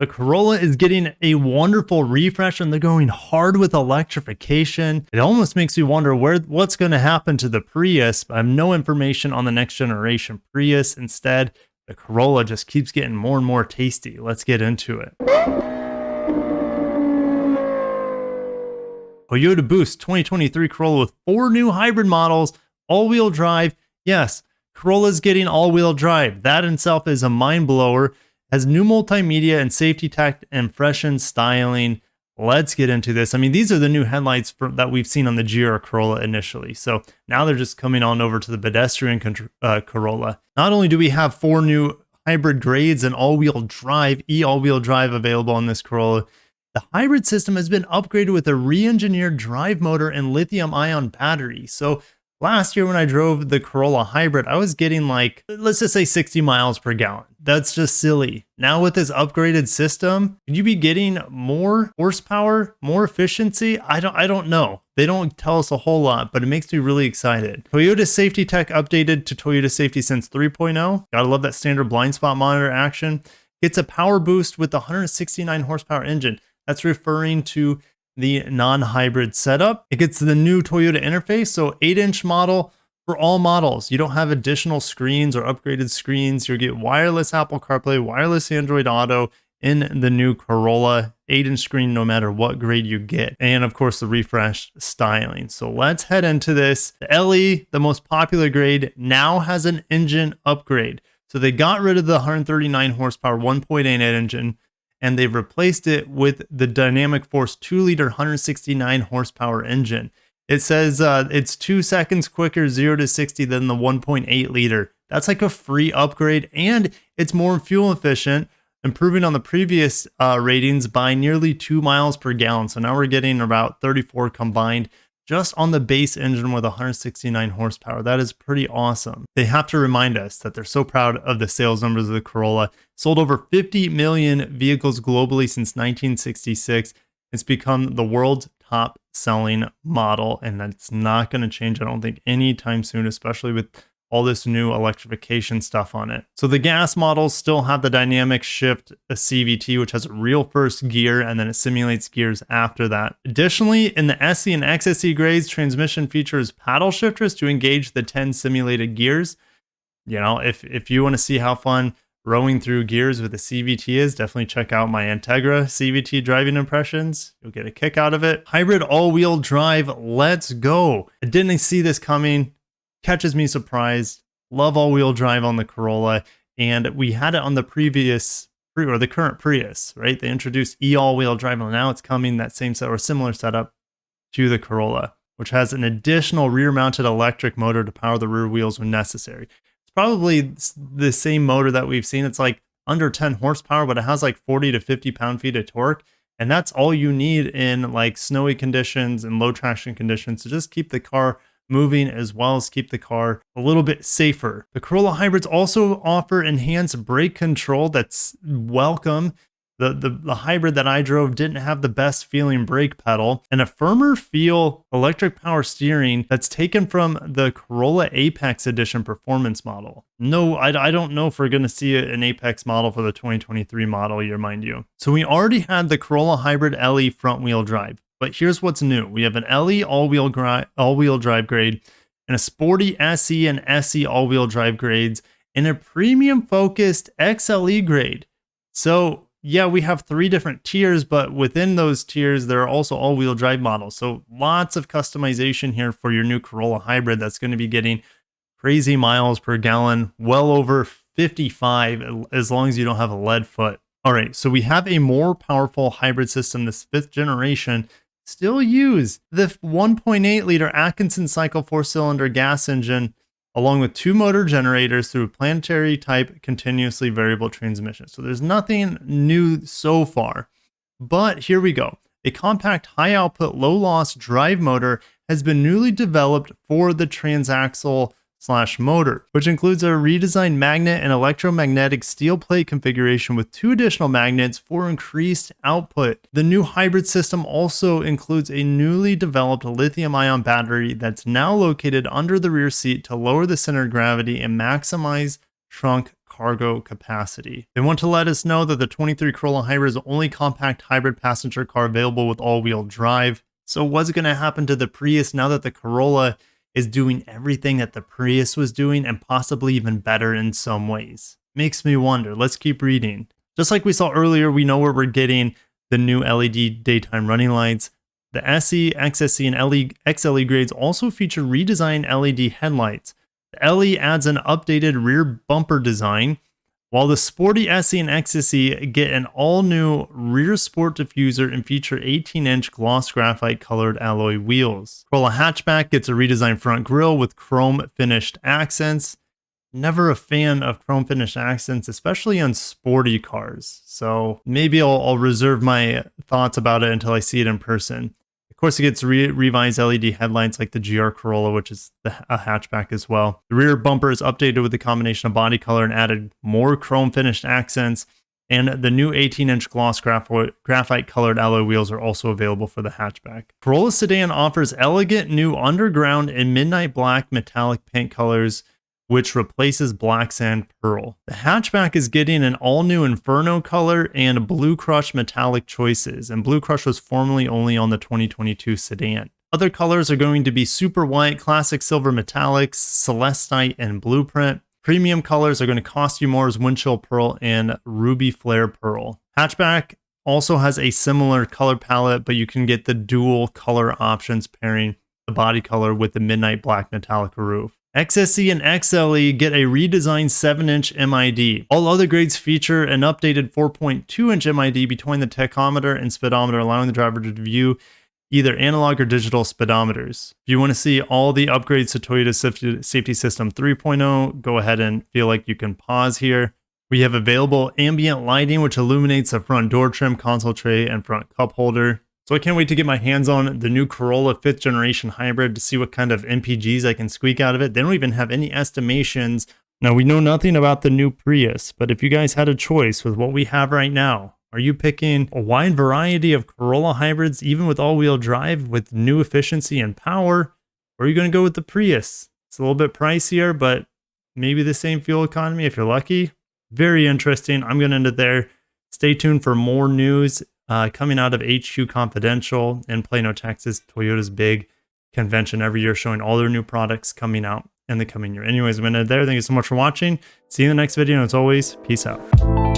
The Corolla is getting a wonderful refresh and they're going hard with electrification. It almost makes me wonder what's going to happen to the Prius. I have no information on the next generation Prius. Instead, the Corolla just keeps getting more and more tasty. Let's get into it. Toyota Boost 2023 Corolla with 4 new hybrid models, all-wheel drive. Yes, Corolla's getting all-wheel drive. That in itself is a mind blower. Has new multimedia and safety tech and freshened styling. Let's get into this. I mean, these are the new headlights that we've seen on the GR Corolla initially. So now they're just coming on over to the pedestrian Corolla. Not only do we have 4 new hybrid grades and all-wheel drive, all-wheel drive available on this Corolla, the hybrid system has been upgraded with a re-engineered drive motor and lithium-ion battery. So last year when I drove the Corolla hybrid, I was getting like, let's just say 60 miles per gallon. That's just silly. Now with this upgraded system, could you be getting more horsepower, more efficiency? I don't know. They don't tell us a whole lot, but it makes me really excited. Toyota Safety Tech updated to Toyota Safety Sense 3.0. Gotta love that standard blind spot monitor action. Gets a power boost with the 169 horsepower engine. That's referring to the non-hybrid setup. It gets the new Toyota interface, so 8-inch model for all models. You don't have additional screens or upgraded screens. You'll get wireless Apple CarPlay, wireless Android Auto in the new Corolla, 8-inch screen no matter what grade you get. And of course the refreshed styling. So let's head into this. The LE, the most popular grade, now has an engine upgrade. So they got rid of the 139 horsepower 1.8 engine, and they've replaced it with the Dynamic Force 2-liter 169 horsepower engine. It says it's 2 seconds quicker 0 to 60 than the 1.8 liter. That's like a free upgrade, and it's more fuel efficient, improving on the previous ratings by nearly 2 miles per gallon. So now we're getting about 34 combined just on the base engine with 169 horsepower. That is pretty awesome. They have to remind us that they're so proud of the sales numbers of the Corolla. Sold over 50 million vehicles globally since 1966. It's become the world's top selling model, and that's not going to change, I don't think, anytime soon, especially with all this new electrification stuff on it. So the gas models still have the dynamic shift CVT, which has a real first gear, and then it simulates gears after that. Additionally, in the SE and XSE grades, transmission features paddle shifters to engage the 10 simulated gears. You know, if you want to see how fun rowing through gears with a CVT is, definitely check out my Integra CVT driving impressions. You'll get a kick out of it. Hybrid all-wheel drive, let's go. I didn't see this coming. Catches me surprised. Love all-wheel drive on the Corolla, and we had it on the the current Prius, right? They introduced all-wheel drive, and now it's coming that same set or similar setup to the Corolla, which has an additional rear-mounted electric motor to power the rear wheels when necessary. It's probably the same motor that we've seen. It's like under 10 horsepower, but it has like 40 to 50 pound-feet of torque, and that's all you need in like snowy conditions and low traction conditions to just keep the car moving, as well as keep the car a little bit safer. The Corolla hybrids also offer enhanced brake control that's welcome. The hybrid that I drove didn't have the best feeling brake pedal, and a firmer feel electric power steering that's taken from the Corolla Apex Edition performance model. No, I don't know if we're going to see an Apex model for the 2023 model year, mind you. So we already had the Corolla Hybrid LE front wheel drive. But here's what's new. We have an LE all-wheel drive grade, and a sporty SE and SE all-wheel drive grades, and a premium-focused XLE grade. So yeah, we have 3 different tiers, but within those tiers, there are also all-wheel drive models. So lots of customization here for your new Corolla hybrid that's going to be getting crazy miles per gallon, well over 55, as long as you don't have a lead foot. All right, so we have a more powerful hybrid system, this 5th generation. Still use the 1.8 liter Atkinson cycle 4-cylinder gas engine, along with 2 motor generators through planetary type continuously variable transmission. So there's nothing new so far, but here we go. A compact high output low loss drive motor has been newly developed for the transaxle motor, which includes a redesigned magnet and electromagnetic steel plate configuration with 2 additional magnets for increased output. The new hybrid system also includes a newly developed lithium-ion battery that's now located under the rear seat to lower the center of gravity and maximize trunk cargo capacity. They want to let us know that the 23 Corolla Hybrid is the only compact hybrid passenger car available with all-wheel drive. So what's going to happen to the Prius now that the Corolla is doing everything that the Prius was doing and possibly even better in some ways? Makes me wonder. Let's keep reading. Just like we saw earlier, we know where we're getting the new LED daytime running lights. The SE, XSE, and XLE grades also feature redesigned LED headlights. The LE adds an updated rear bumper design, while the sporty SE and XSE get an all-new rear sport diffuser and feature 18-inch gloss graphite colored alloy wheels. Corolla hatchback gets a redesigned front grille with chrome finished accents. Never a fan of chrome finished accents, especially on sporty cars. So maybe I'll reserve my thoughts about it until I see it in person. Of course, it gets revised LED headlights like the GR Corolla, which is a hatchback as well. The rear bumper is updated with a combination of body color and added more chrome finished accents. And the new 18-inch gloss graphite colored alloy wheels are also available for the hatchback. Corolla sedan offers elegant new underground and midnight black metallic paint colors, which replaces black sand pearl. The hatchback is getting an all-new Inferno color and Blue Crush metallic choices, and Blue Crush was formerly only on the 2022 sedan. Other colors are going to be Super White, Classic Silver Metallics, Celestite, and Blueprint. Premium colors are going to cost you more as Windchill Pearl and Ruby Flare Pearl. Hatchback also has a similar color palette, but you can get the dual color options pairing the body color with the midnight black metallic roof. XSE and XLE get a redesigned 7-inch MID. All other grades feature an updated 4.2-inch MID between the tachometer and speedometer, allowing the driver to view either analog or digital speedometers. If you want to see all the upgrades to Toyota Safety System 3.0, go ahead and feel like you can pause here. We have available ambient lighting, which illuminates the front door trim, console tray, and front cup holder. So I can't wait to get my hands on the new Corolla 5th generation hybrid to see what kind of MPGs I can squeak out of it. They don't even have any estimations. Now, we know nothing about the new Prius, but if you guys had a choice with what we have right now, are you picking a wide variety of Corolla hybrids, even with all-wheel drive, with new efficiency and power? Or are you going to go with the Prius? It's a little bit pricier, but maybe the same fuel economy if you're lucky. Very interesting. I'm going to end it there. Stay tuned for more news coming out of HQ Confidential in Plano, Texas. Toyota's big convention every year showing all their new products coming out in the coming year. Anyways, I'm going to end it there. Thank you so much for watching. See you in the next video. And as always, peace out.